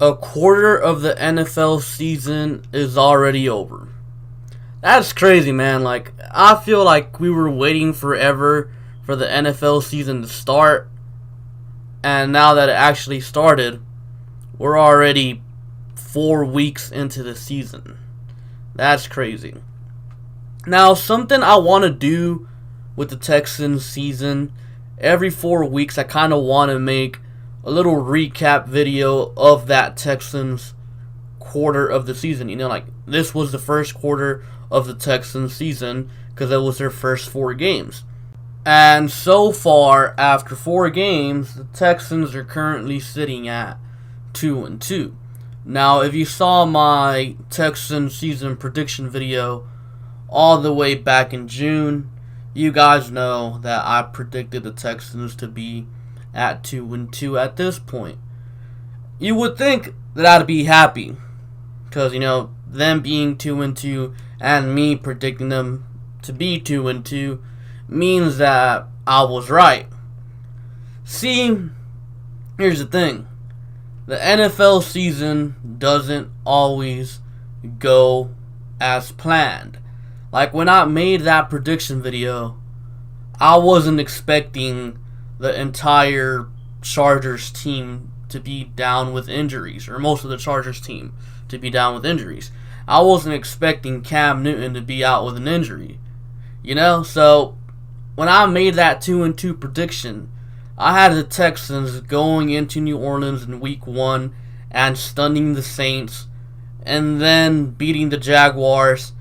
A quarter of the NFL season is already over. That's crazy, man. Like, I feel like we were waiting forever for the NFL season to start, and now that it actually started, we're already 4 weeks into the season. That's crazy. Now, something I want to do with the Texans season, every 4 weeks I kind of want to make a little recap video of that Texans quarter of the season. You know, like, this was the first quarter of the Texans season because it was their first 4 games. And so far, after 4 games, the Texans are currently sitting at 2-2. Now, if you saw my Texans season prediction video all the way back in June, you guys know that I predicted the Texans to be at 2-2 at this point. You would think that I'd be happy, because, you know, them being 2-2 and me predicting them to be 2-2 means that I was right. See, here's the thing. The NFL season doesn't always go as planned. Like, when I made that prediction video, I wasn't expecting the entire Chargers team to be down with injuries, or most of the Chargers team to be down with injuries. I wasn't expecting Cam Newton to be out with an injury. You know, so when I made that 2-2 prediction, I had the Texans going into New Orleans in week 1 and stunning the Saints, and then beating the Jaguars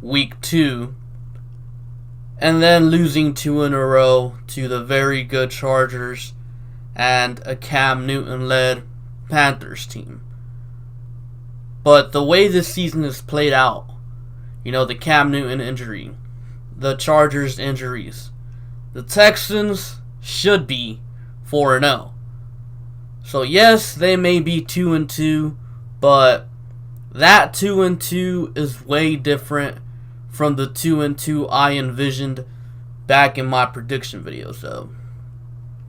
week 2, and then losing 2 in a row to the very good Chargers and a Cam Newton-led Panthers team. But the way this season has played out, you know, the Cam Newton injury, the Chargers injuries, the Texans should be 4-0. So yes, they may be 2-2, but that 2-2 is way different from the 2-2 I envisioned back in my prediction video. So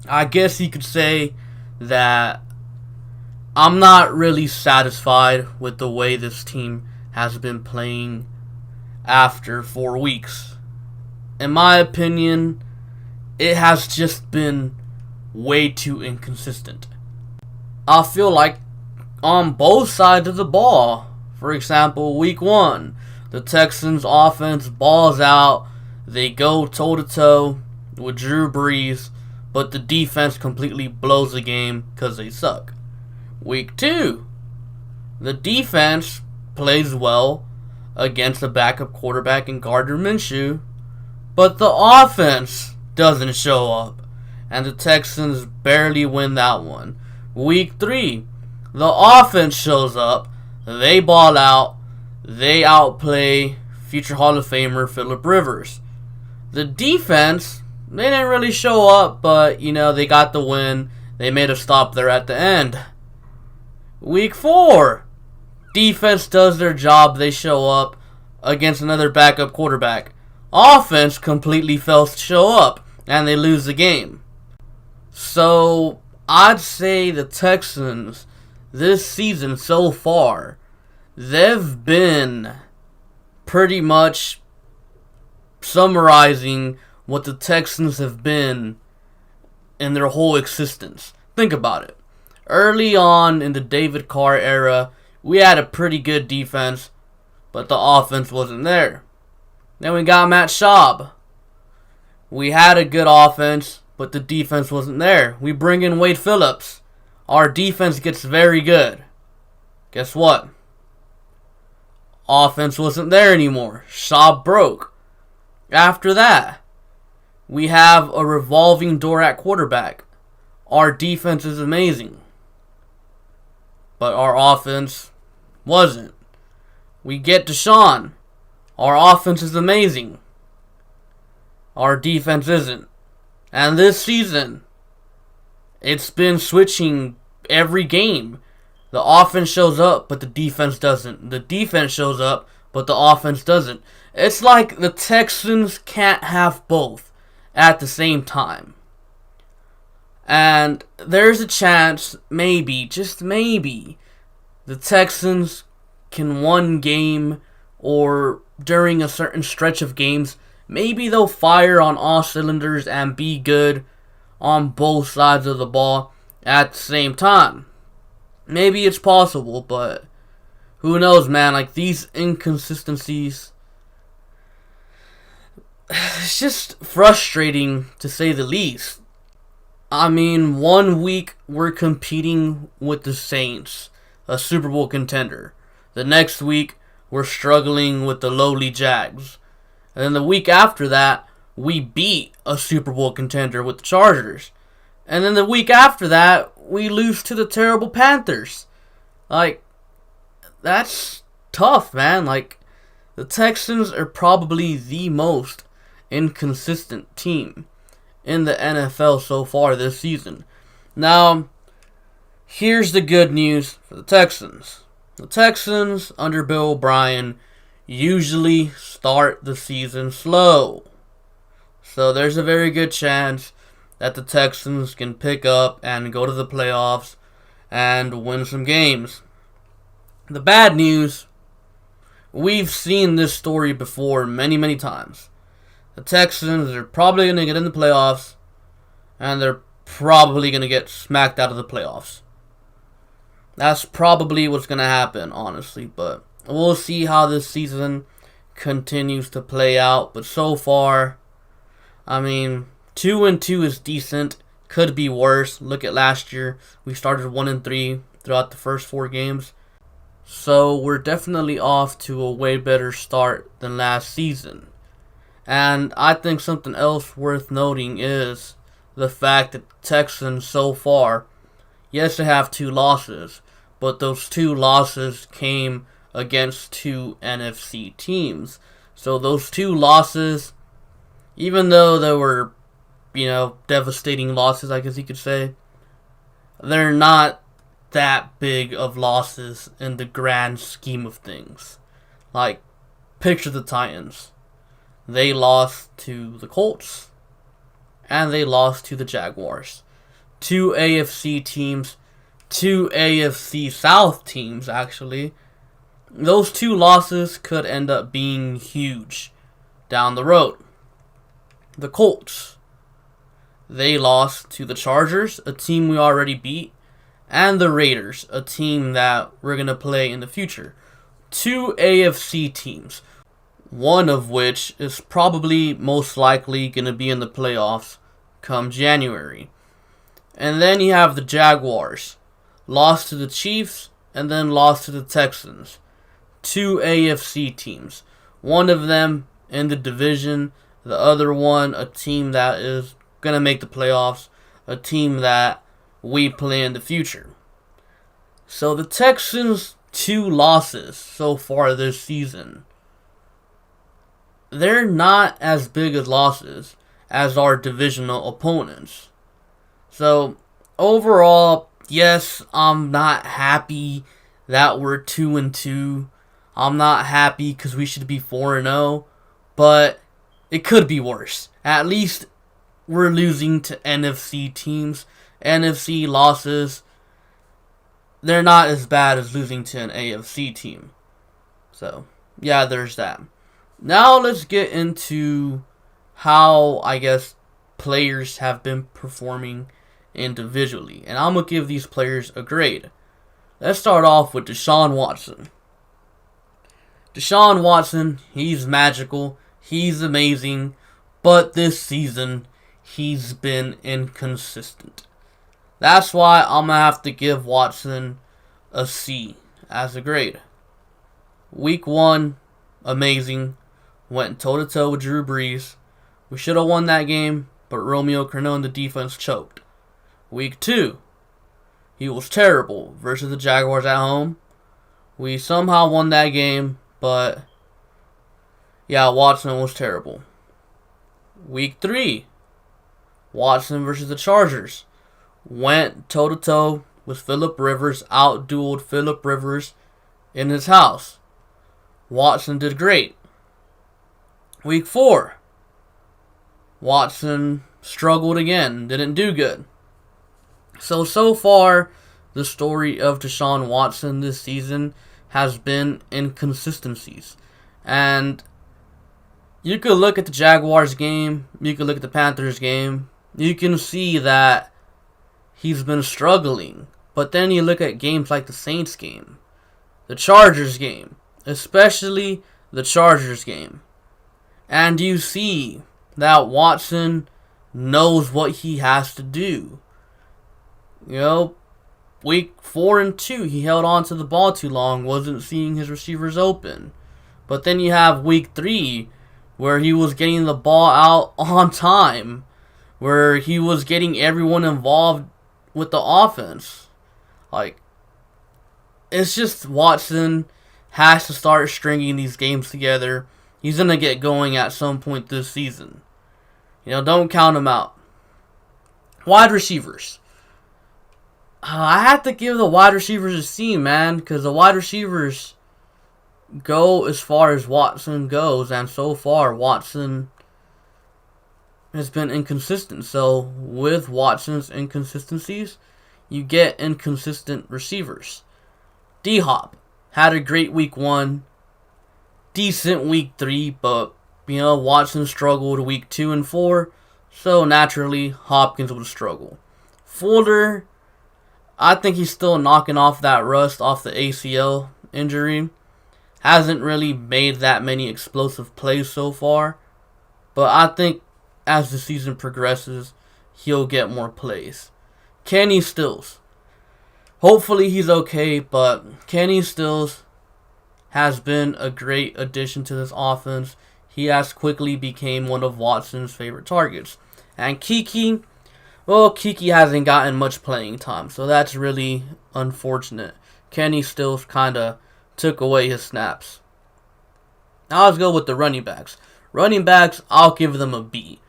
I guess you could say that I'm not really satisfied with the way this team has been playing after 4 weeks. In my opinion, it has just been way too inconsistent. I feel like on both sides of the ball, for example, week 1, the Texans offense balls out, they go toe-to-toe with Drew Brees, but the defense completely blows the game because they suck. Week 2, the defense plays well against a backup quarterback in Gardner Minshew, but the offense doesn't show up, and the Texans barely win that one. Week 3, the offense shows up, they ball out, they outplay future Hall of Famer Phillip Rivers. The defense, they didn't really show up, but, you know, they got the win. They made a stop there at the end. Week 4, defense does their job. They show up against another backup quarterback. Offense completely fails to show up, and they lose the game. So, I'd say the Texans, this season so far, they've been pretty much summarizing what the Texans have been in their whole existence. Think about it. Early on in the David Carr era, we had a pretty good defense, but the offense wasn't there. Then we got Matt Schaub. We had a good offense, but the defense wasn't there. We bring in Wade Phillips. Our defense gets very good. Guess what? Offense wasn't there anymore. Schaub broke. After that, we have a revolving door at quarterback. Our defense is amazing, but our offense wasn't. We get Deshaun. Our offense is amazing. Our defense isn't. And this season, it's been switching every game. The offense shows up, but the defense doesn't. The defense shows up, but the offense doesn't. It's like the Texans can't have both at the same time. And there's a chance, maybe, just maybe, the Texans can one game or during a certain stretch of games, maybe they'll fire on all cylinders and be good on both sides of the ball at the same time. Maybe it's possible, but who knows, man? Like, these inconsistencies, it's just frustrating to say the least. I mean, one week we're competing with the Saints, a Super Bowl contender. The next week we're struggling with the lowly Jags. And then the week after that, we beat a Super Bowl contender with the Chargers. And then the week after that, we lose to the terrible Panthers. Like, that's tough, man. Like, the Texans are probably the most inconsistent team in the NFL so far this season. Now, here's the good news for the Texans. The Texans, under Bill O'Brien, usually start the season slow. So there's a very good chance that the Texans can pick up and go to the playoffs and win some games. The bad news, we've seen this story before many, many times. The Texans are probably going to get in the playoffs, and they're probably going to get smacked out of the playoffs. That's probably what's going to happen, honestly. But we'll see how this season continues to play out. But so far, I mean, 2-2 is decent. Could be worse. Look at last year. We started 1-3 throughout the first 4 games. So we're definitely off to a way better start than last season. And I think something else worth noting is the fact that the Texans so far, yes, they have 2 losses, but those 2 losses came against 2 NFC teams. So those 2 losses, even though they were, devastating losses, I guess you could say, they're not that big of losses in the grand scheme of things. Like, picture the Titans. They lost to the Colts, and they lost to the Jaguars. 2 AFC teams, 2 AFC South teams, actually. Those 2 losses could end up being huge down the road. The Colts, they lost to the Chargers, a team we already beat, and the Raiders, a team that we're going to play in the future. 2 AFC teams, one of which is probably most likely going to be in the playoffs come January. And then you have the Jaguars, lost to the Chiefs, and then lost to the Texans. 2 AFC teams, one of them in the division, the other one a team that is going to make the playoffs, a team that we play in the future. So the Texans' 2 losses so far this season, they're not as big as losses as our divisional opponents. So overall, yes, I'm not happy that we're 2-2. I'm not happy because we should be 4-0, but it could be worse. At least we're losing to NFC teams. NFC losses, they're not as bad as losing to an AFC team. So, yeah, there's that. Now let's get into how, I guess, players have been performing individually. And I'm going to give these players a grade. Let's start off with Deshaun Watson. Deshaun Watson, he's magical. He's amazing. But this season, he's been inconsistent. That's why I'm going to have to give Watson a C as a grade. Week 1, amazing. Went toe-to-toe with Drew Brees. We should have won that game, but Romeo Crennel and the defense choked. Week 2, he was terrible versus the Jaguars at home. We somehow won that game, but yeah, Watson was terrible. Week 3, Watson versus the Chargers. Went toe-to-toe with Phillip Rivers, out-dueled Phillip Rivers in his house. Watson did great. Week 4, Watson struggled again, didn't do good. So far, the story of Deshaun Watson this season has been inconsistencies. And you could look at the Jaguars game, you could look at the Panthers game, you can see that he's been struggling. But then you look at games like the Saints game, the Chargers game, especially the Chargers game, and you see that Watson knows what he has to do. You know, week 4 and 2, he held on to the ball too long, wasn't seeing his receivers open. But then you have week 3, where he was getting the ball out on time, where he was getting everyone involved with the offense. Like, it's just Watson has to start stringing these games together. He's going to get going at some point this season. You know, don't count him out. Wide receivers. I have to give the wide receivers a C, man, because the wide receivers go as far as Watson goes, and so far Watson has been inconsistent. So with Watson's inconsistencies, you get inconsistent receivers. D-Hop had a great week 1, decent week 3, but Watson struggled week 2 and 4, so naturally Hopkins would struggle. Fuller, I think he's still knocking off that rust off the ACL injury. Hasn't really made that many explosive plays so far, but I think as the season progresses, he'll get more plays. Kenny Stills. Hopefully he's okay, but Kenny Stills has been a great addition to this offense. He has quickly became one of Watson's favorite targets. And Kiki hasn't gotten much playing time, so that's really unfortunate. Kenny Stills kind of took away his snaps. Now let's go with the running backs. Running backs, I'll give them a B.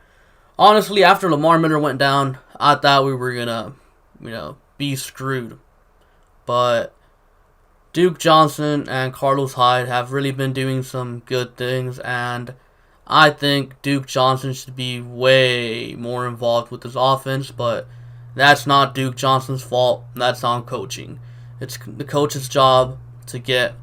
Honestly, after Lamar Miller went down, I thought we were going to, be screwed. But Duke Johnson and Carlos Hyde have really been doing some good things, and I think Duke Johnson should be way more involved with this offense, but that's not Duke Johnson's fault. That's on coaching. It's the coach's job to get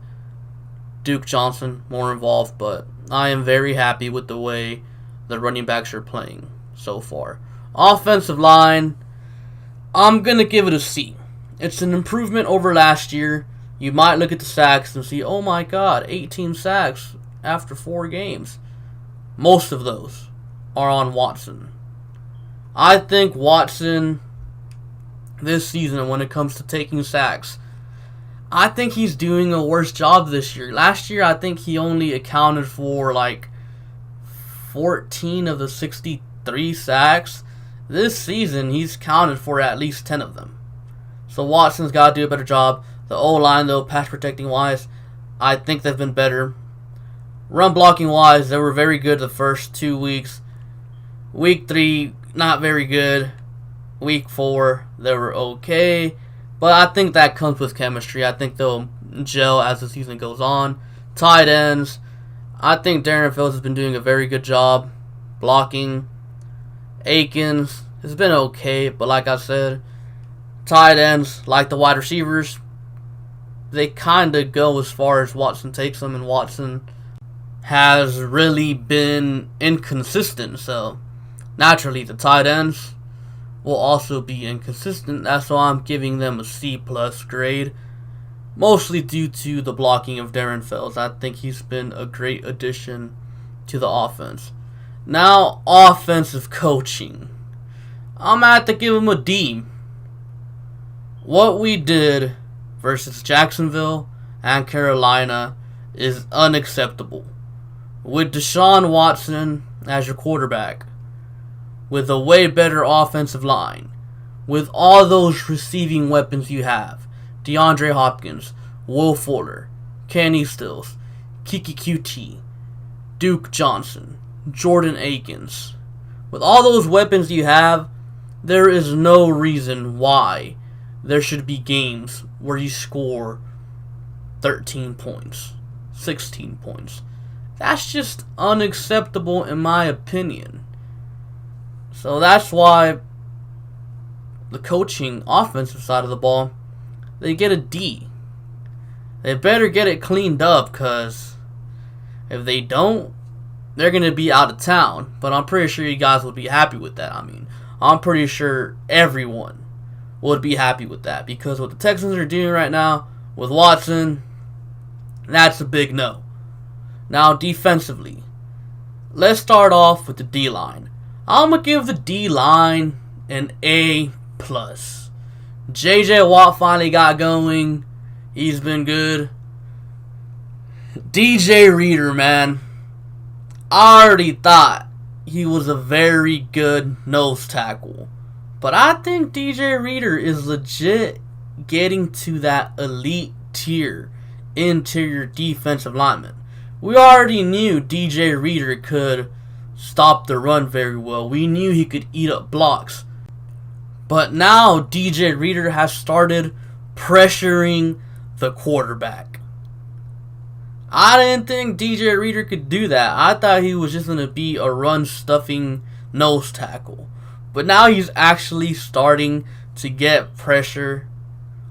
Duke Johnson more involved, but I am very happy with the way the running backs are playing so far. Offensive line, I'm going to give it a C. It's an improvement over last year. You might look at the sacks and see, oh my god, 18 sacks after 4 games. Most of those are on Watson. I think Watson, this season, when it comes to taking sacks, I think he's doing a worse job this year. Last year, I think he only accounted for 14 of the 63 sacks. This season, he's counted for at least 10 of them. So Watson's got to do a better job. The O-line, though, pass protecting wise, I think they've been better. Run blocking wise, they were very good the first 2 weeks. Week 3, not very good. Week 4, they were okay. But I think that comes with chemistry. I think they'll gel as the season goes on. Tight ends, I think Darren Phillips has been doing a very good job blocking. Akins has been okay, but like I said, tight ends, like the wide receivers, they kind of go as far as Watson takes them, and Watson has really been inconsistent. So, naturally, the tight ends will also be inconsistent. That's why I'm giving them a C+ grade, mostly due to the blocking of Darren Fells. I think he's been a great addition to the offense. Now, offensive coaching. I'm going to have to give him a D. What we did versus Jacksonville and Carolina is unacceptable. With Deshaun Watson as your quarterback, with a way better offensive line, with all those receiving weapons you have, DeAndre Hopkins, Will Fuller, Kenny Stills, Kiki QT, Duke Johnson, Jordan Akins. With all those weapons you have, there is no reason why there should be games where you score 13 points, 16 points. That's just unacceptable in my opinion. So that's why the coaching offensive side of the ball they get a D. They better get it cleaned up, because if they don't, they're going to be out of town. But I'm pretty sure you guys would be happy with that. I mean, I'm pretty sure everyone would be happy with that, because what the Texans are doing right now with Watson, that's a big no. Now, defensively, let's start off with the D-line. I'm going to give the D-line an A+. J.J. Watt finally got going. He's been good. DJ Reader, man. I already thought he was a very good nose tackle. But I think DJ Reader is legit getting to that elite tier interior defensive lineman. We already knew DJ Reader could stop the run very well. We knew he could eat up blocks. But now DJ Reader has started pressuring the quarterback. I didn't think DJ Reader could do that. I thought he was just going to be a run-stuffing nose tackle. But now he's actually starting to get pressure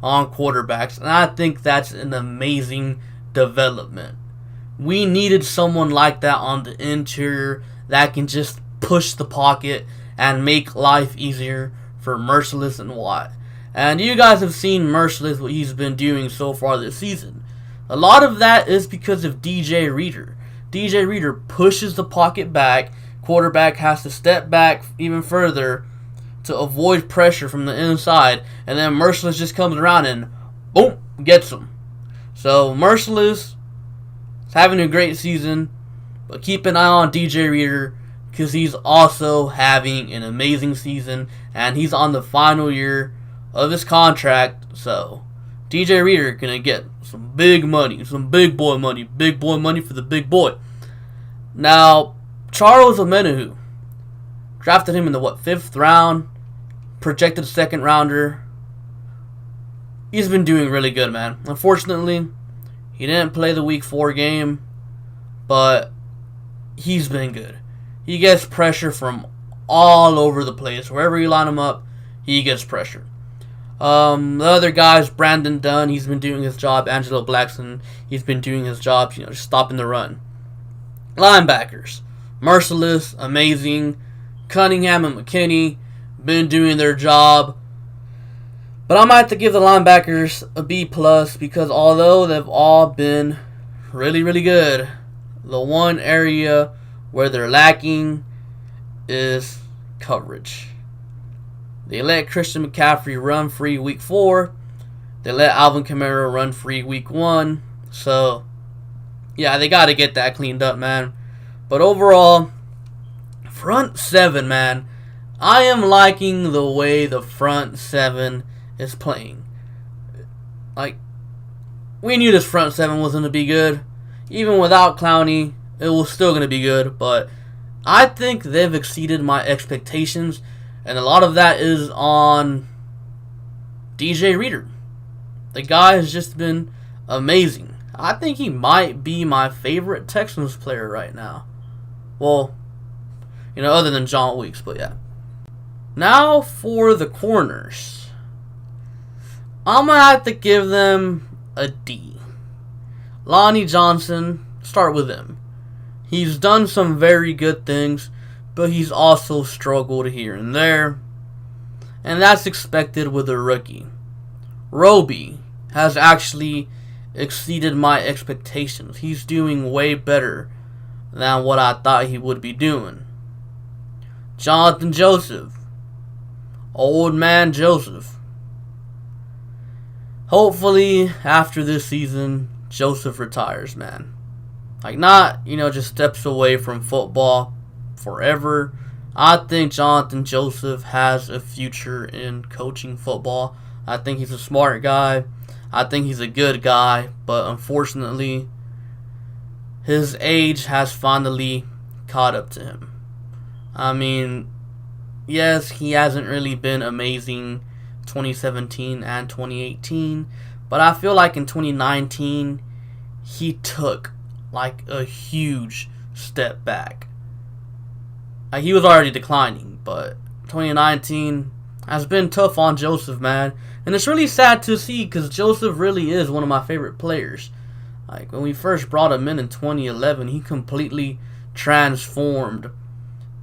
on quarterbacks. And I think that's an amazing development. We needed someone like that on the interior that can just push the pocket and make life easier for Merciless and Watt. And you guys have seen Merciless, what he's been doing so far this season. A lot of that is because of DJ Reader. DJ Reader pushes the pocket back. Quarterback has to step back even further to avoid pressure from the inside. And then Merciless just comes around and boom, gets him. So Merciless is having a great season. But keep an eye on DJ Reader, because he's also having an amazing season. And he's on the final year of his contract. So DJ Reader gonna get some big money, some big boy money for the big boy. Now, Charles Omenihu, drafted him in the 5th round, projected 2nd rounder. He's been doing really good, man. Unfortunately, he didn't play the week 4 game, but he's been good. He gets pressure from all over the place. Wherever you line him up, he gets pressure. The other guys, Brandon Dunn, he's been doing his job. Angelo Blackson, he's been doing his job, just stopping the run. Linebackers, Merciless, amazing. Cunningham and McKinney, been doing their job. But I might have to give the linebackers a B+, because although they've all been really, really good, the one area where they're lacking is coverage. They let Christian McCaffrey run free week 4. They let Alvin Kamara run free week 1. So, yeah, they got to get that cleaned up, man. But overall, front 7, man. I am liking the way the front 7 is playing. Like, we knew this front 7 was going to be good. Even without Clowney, it was still going to be good. But I think they've exceeded my expectations. And a lot of that is on DJ Reader. The guy has just been amazing. I think he might be my favorite Texans player right now. Well, other than John Weeks, but yeah. Now for the corners. I'm going to have to give them a D. Lonnie Johnson, start with him. He's done some very good things, but he's also struggled here and there. And that's expected with a rookie. Roby has actually exceeded my expectations. He's doing way better than what I thought he would be doing. Jonathan Joseph. Old man Joseph. Hopefully, after this season, Joseph retires, man. Like, not, just steps away from football forever. I think Jonathan Joseph has a future in coaching football. I think he's a smart guy. I think he's a good guy. But unfortunately, his age has finally caught up to him. I mean, yes, he hasn't really been amazing 2017 and 2018. But I feel like in 2019, he took like a huge step back. He was already declining, but 2019, has been tough on Joseph, man. And it's really sad to see because Joseph really is one of my favorite players. Like, when we first brought him in 2011, he completely transformed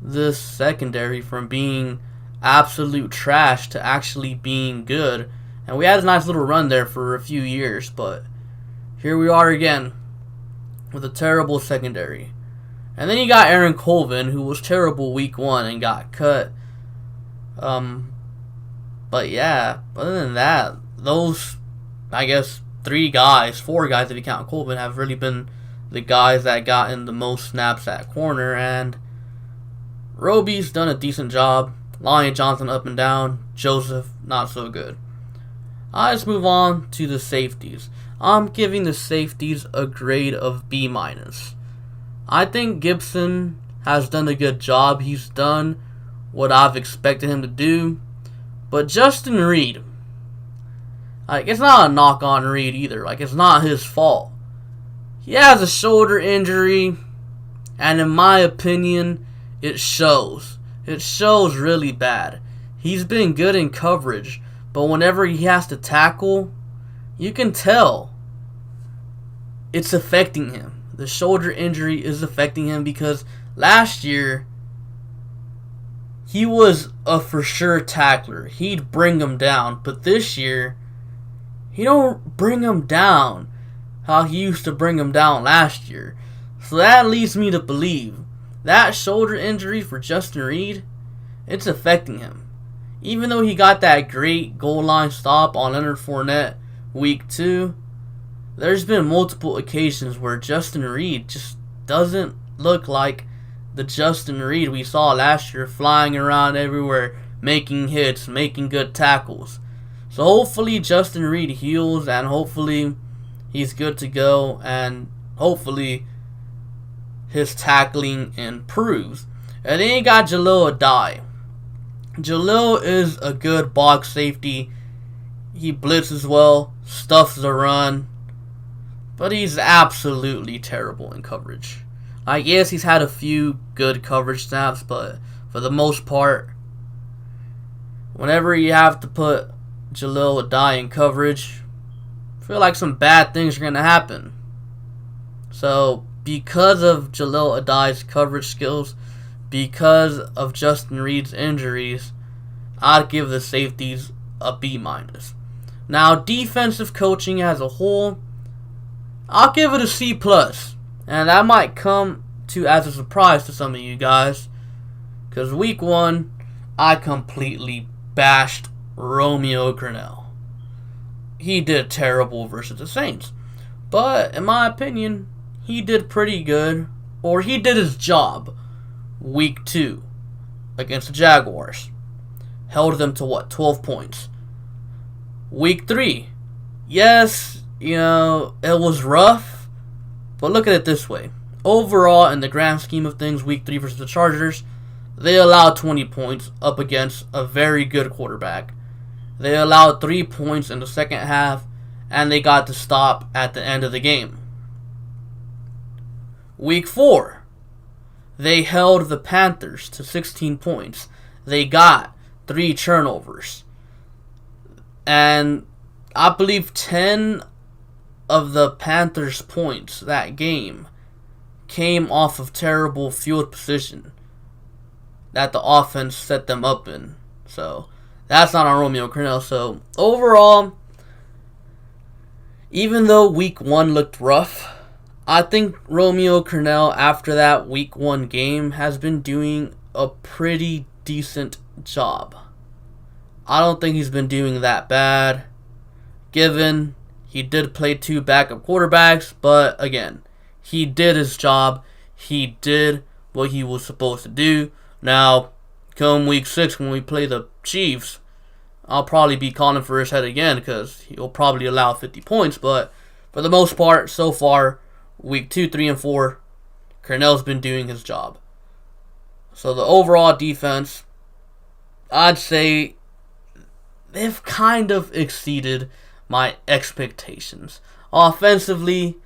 this secondary from being absolute trash to actually being good. And we had a nice little run there for a few years, but here we are again with a terrible secondary. And then you got Aaron Colvin, who was terrible week 1 and got cut. But yeah, other than that, those, I guess, 4 guys if you count Colvin, have really been the guys that got in the most snaps at corner. And Roby's done a decent job. Lonnie Johnson up and down. Joseph, not so good. Let's move on to the safeties. I'm giving the safeties a grade of B-. I think Gibson has done a good job. He's done what I've expected him to do. But Justin Reed, like, it's not a knock on Reed either. Like, it's not his fault. He has a shoulder injury, and in my opinion, it shows. It shows really bad. He's been good in coverage, but whenever he has to tackle, you can tell it's affecting him. The shoulder injury is affecting him because last year, he was a for sure tackler. He'd bring him down. But this year, he don't bring him down how he used to bring him down last year. So that leads me to believe that shoulder injury for Justin Reed, it's affecting him. Even though he got that great goal line stop on Leonard Fournette week 2, there's been multiple occasions where Justin Reed just doesn't look like the Justin Reed we saw last year, flying around everywhere, making hits, making good tackles. So hopefully Justin Reed heals, and hopefully he's good to go, and hopefully his tackling improves. And then you got Jalil Adai. Jalil is a good box safety. He blitzes well, stuffs the run, but he's absolutely terrible in coverage. I guess he's had a few good coverage snaps, but for the most part, whenever you have to put Jalil Adai in coverage, I feel like some bad things are going to happen. So, because of Jalil Adai's coverage skills, because of Justin Reed's injuries, I'd give the safeties a B-. Now, defensive coaching as a whole, I'll give it a C+. And that might come to as a surprise to some of you guys, because week 1, I completely bashed Romeo Crennel. He did terrible versus the Saints. But, in my opinion, he did pretty good, or he did his job week 2 against the Jaguars. Held them to 12 points. Week 3, yes, it was rough. But look at it this way. Overall, in the grand scheme of things, week 3 versus the Chargers, they allowed 20 points up against a very good quarterback. They allowed 3 points in the second half, and they got to stop at the end of the game. Week 4, they held the Panthers to 16 points. They got 3 turnovers. And I believe 10 of the Panthers' points that game came off of terrible field position that the offense set them up in. So, that's not on Romeo Crennel. So, overall, even though week 1 looked rough, I think Romeo Crennel, after that week 1 game, has been doing a pretty decent job. I don't think he's been doing that bad, given he did play 2 backup quarterbacks, but again, he did his job. He did what he was supposed to do. Now, come week 6 when we play the Chiefs, I'll probably be calling for his head again because he'll probably allow 50 points. But for the most part, so far, week 2, 3, and 4, Crennel's been doing his job. So the overall defense, I'd say they've kind of exceeded my expectations. Offensively,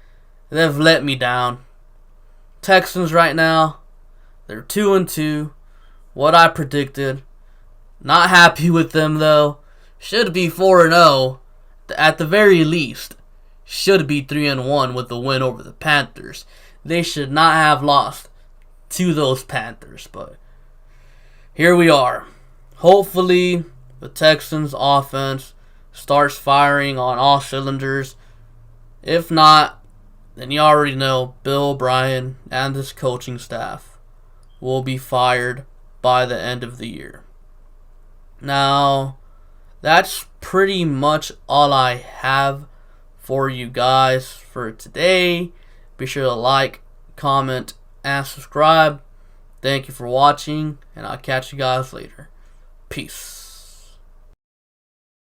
they've let me down. Texans right now, they're 2-2. What I predicted. Not happy with them though. Should be 4-0 at the very least. Should be 3-1 with the win over the Panthers. They should not have lost to those Panthers, but here we are. Hopefully, the Texans offense starts firing on all cylinders. If not, then you already know Bill O'Brien and his coaching staff will be fired by the end of the year. Now, that's pretty much all I have for you guys for today. Be sure to like, comment, and subscribe. Thank you for watching, and I'll catch you guys later. Peace.